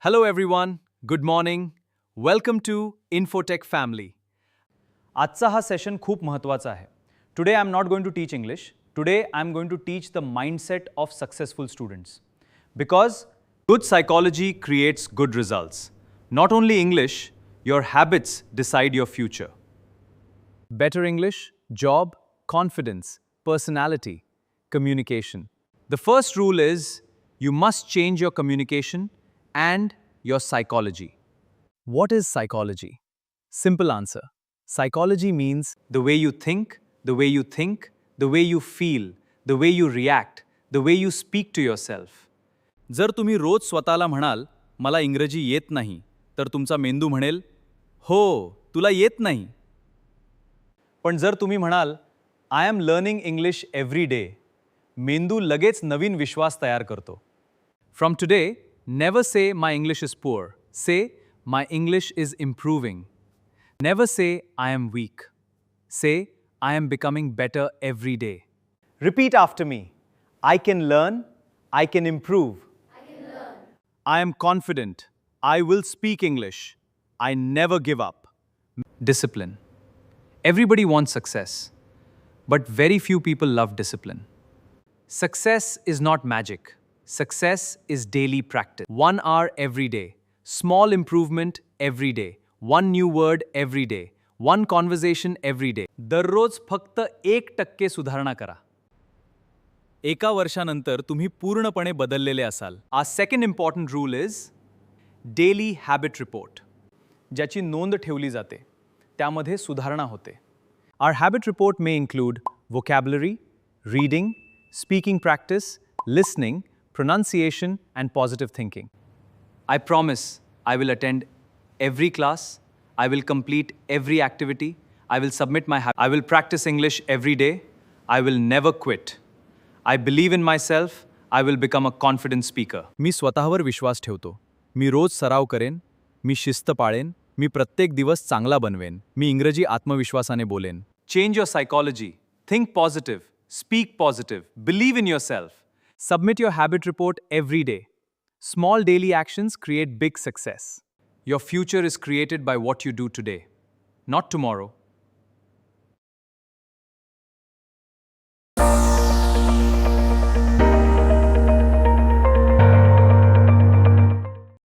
Hello everyone, good morning. Welcome to Infotech family. आजचा हा session खूप महत्त्वाचा आहे. Today I am not going to teach English. Today I am going to teach the mindset of successful students. Because good psychology creates good results. Not only English, your habits decide your future. Better English, job, confidence, personality, communication. The first rule is you must change your communication and your psychology. What is psychology? Simple answer. Psychology means the way you think, the way you think, the way you feel, the way you react, the way you speak to yourself. जर तुम्ही रोज स्वतःला म्हणाल, मला इंग्रजी येत नाही, तर तुमचा मेंदू म्हणेल, हो, तुला येत नाही. पण जर तुम्ही म्हणाल, I am learning English every day, मेंदू लगेच नवीन विश्वास तयार करतो. From today, never say my English is poor. Say my English is improving. Never say I am weak. Say I am becoming better every day. Repeat after me. I can learn. I can improve. I am confident. I will speak English. I never give up. Discipline. Everybody wants success, but very few people love discipline. Success is not magic. Success is daily practice. 1 hour every day. Small improvement every day. One new word every day. One conversation every day. दररोज फक्त 1% सुधारणा करा. एका वर्षानंतर तुम्ही पूर्णपणे बदललेले असाल. Our second important rule is daily habit report. ज्याची नोंद ठेवली जाते. त्यामध्ये सुधारणा होते. Our habit report may include vocabulary, reading, speaking practice, listening, pronunciation, and positive thinking. I promise I will attend every class, I will complete every activity, I will submit my I will practice English every day, I will never quit. I believe in myself, I will become a confident speaker. मी स्वतःवर विश्वास ठेवतो. मी रोज सराव करेन, मी शिस्त पाळेन, मी प्रत्येक दिवस चांगला बनवेन. मी इंग्रजी आत्मविश्वासाने बोलेन. Change your psychology. Think positive, speak positive, believe in yourself. Submit your habit report every day. Small daily actions create big success. Your future is created by what you do today, not tomorrow.